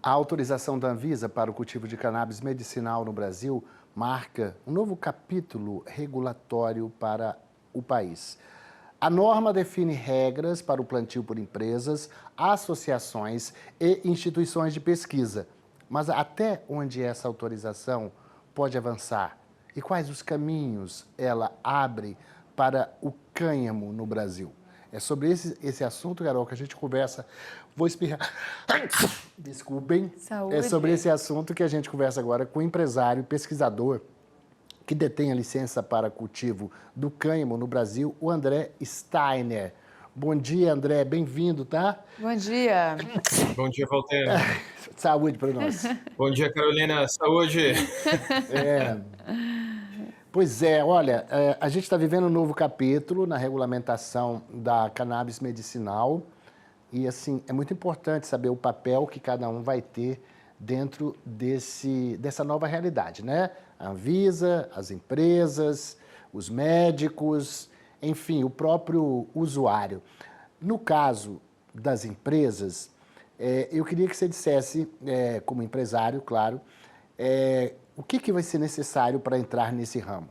A autorização da Anvisa para o cultivo de cannabis medicinal no Brasil marca um novo capítulo regulatório para o país. A norma define regras para o plantio por empresas, associações e instituições de pesquisa. Mas até onde essa autorização pode avançar? E quais os caminhos ela abre para o cânhamo no Brasil? É sobre esse assunto, Carol, que a gente conversa. Vou espirrar. Desculpem. É sobre Saúde. esse assunto que a gente conversa agora com o empresário e pesquisador que detém a licença para cultivo do cânhamo no Brasil, o André Steiner. Bom dia, André. Bem-vindo, tá? Bom dia. Bom dia, Valter. Saúde para nós. Bom dia, Carolina. Saúde. Pois é, olha, a gente está vivendo um novo capítulo na regulamentação da cannabis medicinal e, assim, é muito importante saber o papel que cada um vai ter dentro dessa nova realidade, né? A Anvisa, as empresas, os médicos, enfim, o próprio usuário. No caso das empresas, eu queria que você dissesse, como empresário, claro, o que vai ser necessário para entrar nesse ramo?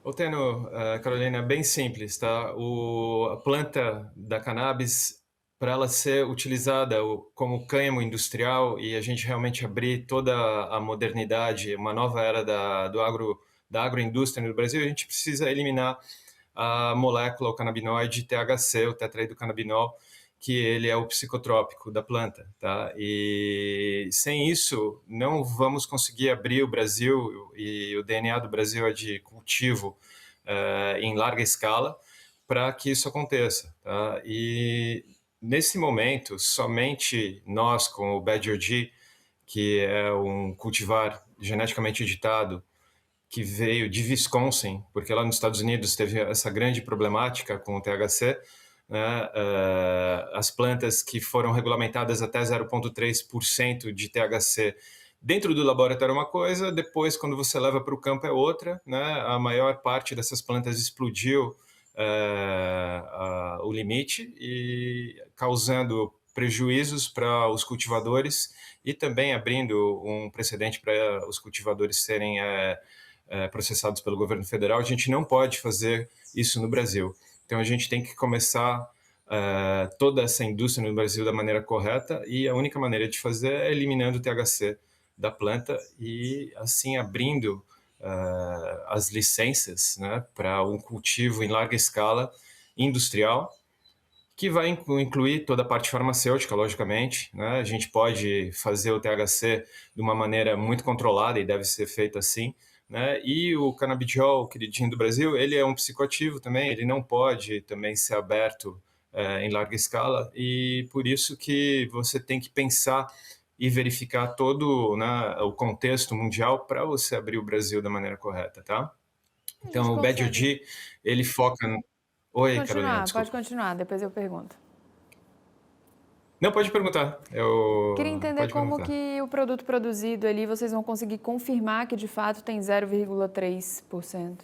Oteno, Carolina, bem simples, tá? A planta da cannabis, para ela ser utilizada como cânhamo industrial e a gente realmente abrir toda a modernidade, uma nova era da agroindústria no Brasil, a gente precisa eliminar a molécula, o canabinoide THC, o tetraidrocannabinol, que ele é o psicotrópico da planta, tá? E sem isso, não vamos conseguir abrir o Brasil, e o DNA do Brasil é de cultivo em larga escala, para que isso aconteça, tá? E nesse momento, somente nós, com o Badger G, que é um cultivar geneticamente editado, que veio de Wisconsin, porque lá nos Estados Unidos teve essa grande problemática com o THC, né? As plantas que foram regulamentadas até 0,3% de THC dentro do laboratório é uma coisa, depois quando você leva para o campo é outra, né? A maior parte dessas plantas explodiu o limite e causando prejuízos para os cultivadores e também abrindo um precedente para os cultivadores serem processados pelo governo federal. A gente não pode fazer isso no Brasil. Então a gente tem que começar toda essa indústria no Brasil da maneira correta e a única maneira de fazer é eliminando o THC da planta e assim abrindo as licenças, né, para um cultivo em larga escala industrial que vai incluir toda a parte farmacêutica, logicamente, né? A gente pode fazer o THC de uma maneira muito controlada e deve ser feito assim, né? E o canabidiol, queridinho do Brasil, ele é um psicoativo também, ele não pode também ser aberto em larga escala e por isso que você tem que pensar e verificar todo, né, o contexto mundial para você abrir o Brasil da maneira correta, tá? A gente Então, o Bad consegue. OG, ele foca... Pode Oi, Carolina, continuar, pode desculpa. continuar, depois eu pergunto. Não, pode perguntar. Queria entender Pode como perguntar. que o produto produzido ali vocês vão conseguir confirmar que de fato tem 0,3%.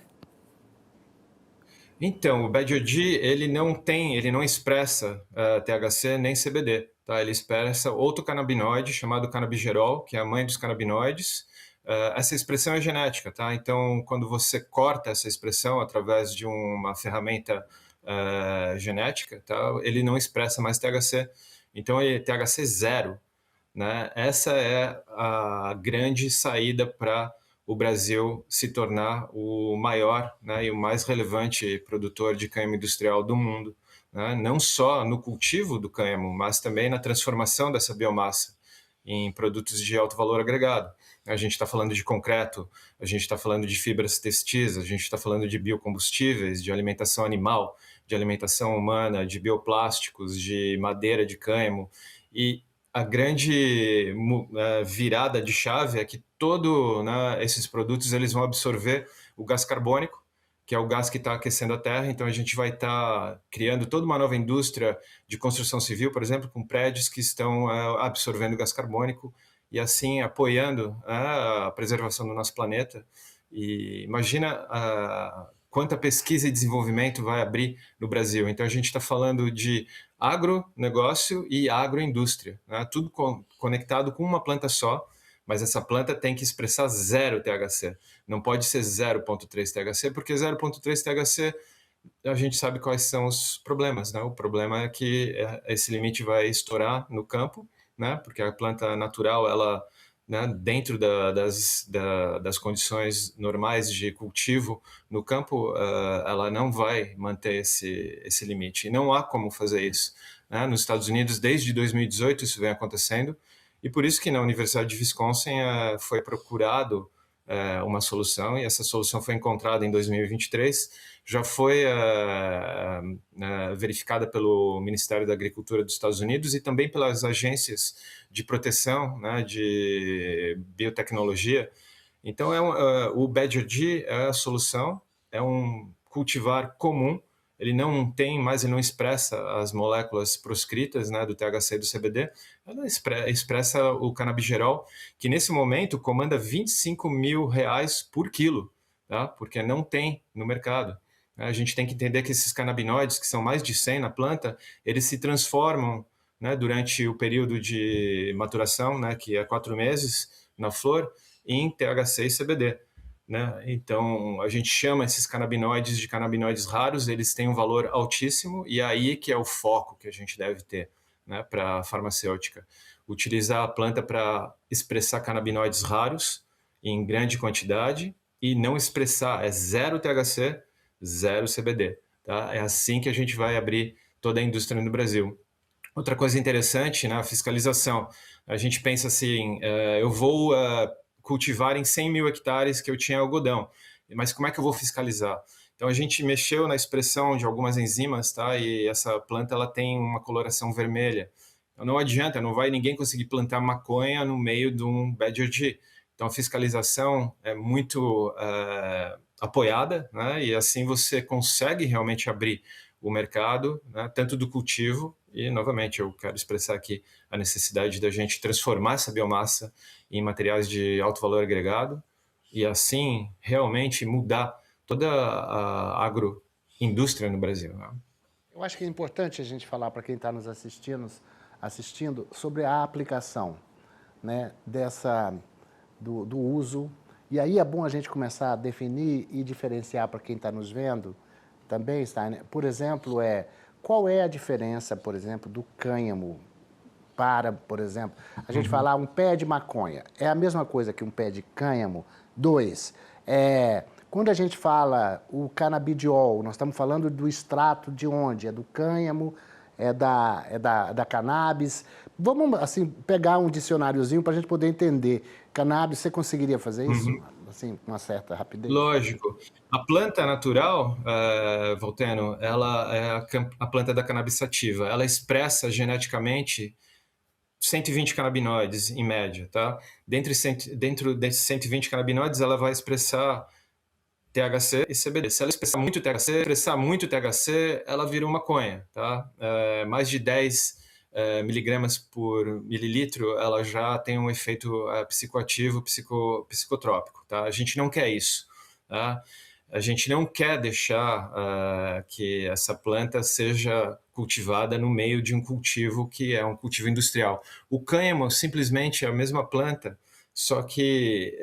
Então, o BadOG, ele não expressa THC nem CBD, tá? Ele expressa outro canabinoide chamado canabigerol, que é a mãe dos canabinoides. Essa expressão é genética, tá? Então, quando você corta essa expressão através de uma ferramenta genética, tá? Ele não expressa mais THC. Então, ele é THC zero, né? Essa é a grande saída para o Brasil se tornar o maior, né, e o mais relevante produtor de cânhamo industrial do mundo, né? Não só no cultivo do cânhamo, mas também na transformação dessa biomassa em produtos de alto valor agregado. A gente está falando de concreto, a gente está falando de fibras textis, a gente está falando de biocombustíveis, de alimentação animal, de alimentação humana, de bioplásticos, de madeira de cânhamo. E a grande virada de chave é que todos, né, esses produtos eles vão absorver o gás carbônico, que é o gás que está aquecendo a Terra. Então a gente vai estar criando toda uma nova indústria de construção civil, por exemplo, com prédios que estão absorvendo gás carbônico e assim apoiando a preservação do nosso planeta. E imagina quanta pesquisa e desenvolvimento vai abrir no Brasil. Então, a gente está falando de agronegócio e agroindústria, né? Tudo conectado com uma planta só, mas essa planta tem que expressar 0 THC. Não pode ser 0,3 THC, porque 0,3 THC a gente sabe quais são os problemas, né? O problema é que esse limite vai estourar no campo, né? Porque a planta natural, ela, né, dentro das condições normais de cultivo no campo, ela não vai manter esse limite. E não há como fazer isso, né? Nos Estados Unidos, desde 2018, isso vem acontecendo, e por isso que na Universidade de Wisconsin foi procurado uma solução, e essa solução foi encontrada em 2023, já foi verificada pelo Ministério da Agricultura dos Estados Unidos e também pelas agências de proteção, né, de biotecnologia. Então, o Badger G é a solução, é um cultivar comum, ele não tem mais, ele não expressa as moléculas proscritas, né, do THC e do CBD, ela expressa o canabigerol, que nesse momento comanda R$ 25.000 por quilo, tá? Porque não tem no mercado. A gente tem que entender que esses canabinoides, que são mais de 100 na planta, eles se transformam, né, durante o período de maturação, né, que é 4 meses na flor, em THC e CBD. Né? Então, a gente chama esses canabinoides de canabinoides raros, eles têm um valor altíssimo, e aí que é o foco que a gente deve ter, né, para a farmacêutica. Utilizar a planta para expressar canabinoides raros em grande quantidade e não expressar, é 0 THC, 0 CBD. Tá? É assim que a gente vai abrir toda a indústria no Brasil. Outra coisa interessante, né, a fiscalização. A gente pensa assim, eu vou cultivar em 100 mil hectares que eu tinha algodão, mas como é que eu vou fiscalizar? Então a gente mexeu na expressão de algumas enzimas, tá? E essa planta ela tem uma coloração vermelha. Então não adianta, não vai ninguém conseguir plantar maconha no meio de um Badger G. Então a fiscalização é muito apoiada, né? E assim você consegue realmente abrir o mercado, né, tanto do cultivo, e novamente eu quero expressar aqui a necessidade da gente transformar essa biomassa em materiais de alto valor agregado e assim realmente mudar toda a agroindústria no Brasil. Né? Eu acho que é importante a gente falar para quem está nos assistindo sobre a aplicação, né, do uso. E aí é bom a gente começar a definir e diferenciar para quem está nos vendo também, Steiner. Por exemplo, qual é a diferença, por exemplo, do cânhamo para, por exemplo, a gente falar um pé de maconha. É a mesma coisa que um pé de cânhamo? 2, quando a gente fala o canabidiol, nós estamos falando do extrato de onde? É do cânhamo, da cannabis. Vamos, assim, pegar um dicionáriozinho para a gente poder entender. Cannabis, você conseguiria fazer isso? Assim, com uma certa rapidez? Lógico. A planta natural, Volteno, ela é a planta da cannabis sativa. Ela expressa geneticamente 120 canabinoides, em média, tá? Dentro desses 120 canabinoides, ela vai expressar THC e CBD. Se ela expressar muito THC, ela vira uma maconha, tá? Mais de 10 miligramas por mililitro, ela já tem um efeito psicoativo, psicotrópico, tá? A gente não quer isso, tá? A gente não quer deixar que essa planta seja cultivada no meio de um cultivo que é um cultivo industrial. O cânhamo simplesmente é a mesma planta, só que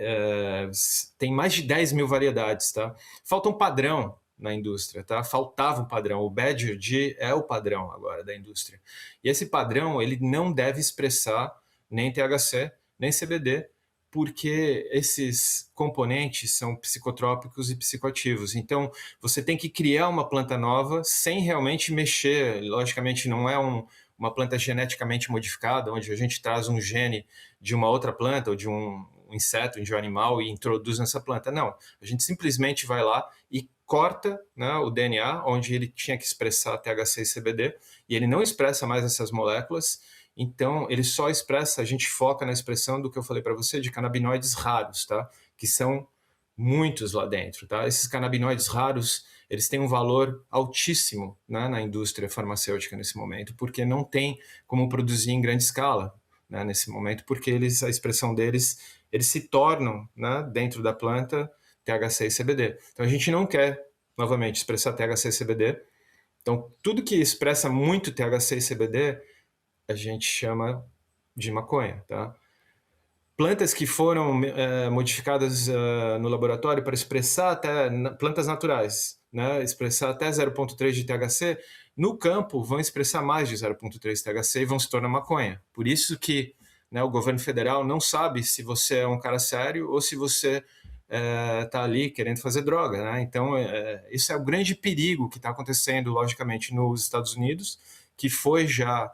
tem mais de 10 mil variedades, tá? Falta um padrão na indústria, tá? Faltava um padrão. O Badger G é o padrão agora da indústria. E esse padrão, ele não deve expressar nem THC, nem CBD, porque esses componentes são psicotrópicos e psicoativos. Então, você tem que criar uma planta nova sem realmente mexer. Logicamente, não é uma planta geneticamente modificada, onde a gente traz um gene de uma outra planta ou de um inseto, de um animal e introduz nessa planta. Não, a gente simplesmente vai lá e corta, né, o DNA, onde ele tinha que expressar THC e CBD, e ele não expressa mais essas moléculas. Então, ele só expressa, a gente foca na expressão do que eu falei para você, de canabinoides raros, tá? Que são muitos lá dentro, tá? Esses canabinoides raros, eles têm um valor altíssimo, né, na indústria farmacêutica nesse momento, porque não tem como produzir em grande escala, né, nesse momento, porque a expressão deles, eles se tornam, né, dentro da planta, THC e CBD. Então, a gente não quer novamente, expressar THC e CBD. Então, tudo que expressa muito THC e CBD, a gente chama de maconha, tá? Plantas que foram modificadas no laboratório para expressar até plantas naturais, né, expressar até 0,3 de THC, no campo vão expressar mais de 0,3 de THC e vão se tornar maconha. Por isso que, né, o governo federal não sabe se você é um cara sério ou se você está ali querendo fazer droga, né? Então, isso é o grande perigo que está acontecendo, logicamente, nos Estados Unidos, que foi já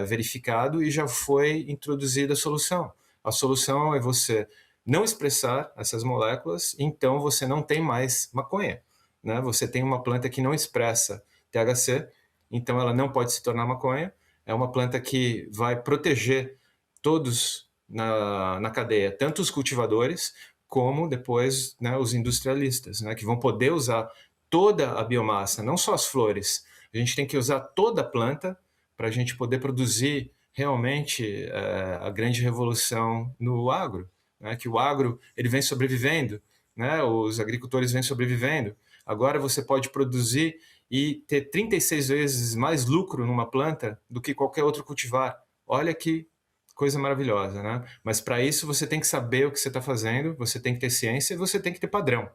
verificado e já foi introduzida a solução. A solução é você não expressar essas moléculas, então você não tem mais maconha, né? Você tem uma planta que não expressa THC, então ela não pode se tornar maconha. É uma planta que vai proteger todos na cadeia, tanto os cultivadores como depois, né, os industrialistas, né, que vão poder usar toda a biomassa, não só as flores. A gente tem que usar toda a planta para a gente poder produzir realmente a grande revolução no agro, né? Que o agro ele vem sobrevivendo, né? Os agricultores vêm sobrevivendo. Agora você pode produzir e ter 36 vezes mais lucro numa planta do que qualquer outro cultivar. Olha que coisa maravilhosa, né? Mas para isso você tem que saber o que você está fazendo, você tem que ter ciência e você tem que ter padrão.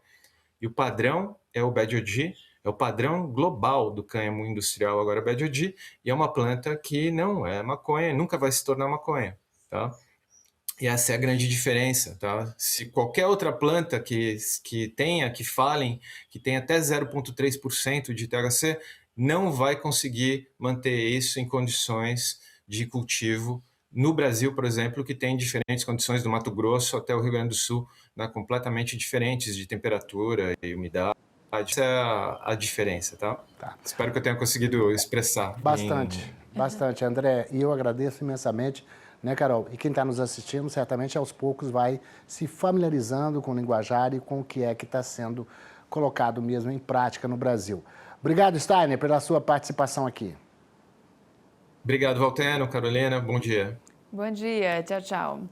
E o padrão é o BAD-OD, é o padrão global do cânhamo industrial, agora BAD-OD, e é uma planta que não é maconha, nunca vai se tornar maconha, tá? E essa é a grande diferença, tá? Se qualquer outra planta que falem, que tenha até 0,3% de THC, não vai conseguir manter isso em condições de cultivo no Brasil, por exemplo, que tem diferentes condições do Mato Grosso até o Rio Grande do Sul, né, completamente diferentes de temperatura e umidade. Essa é a diferença, tá? Tá. Espero que eu tenha conseguido expressar. Bastante, André. E eu agradeço imensamente, né, Carol? E quem está nos assistindo, certamente aos poucos vai se familiarizando com o linguajar e com o que é que está sendo colocado mesmo em prática no Brasil. Obrigado, Steiner, pela sua participação aqui. Obrigado, Valteno, Carolina. Bom dia. Bom dia, tchau, tchau.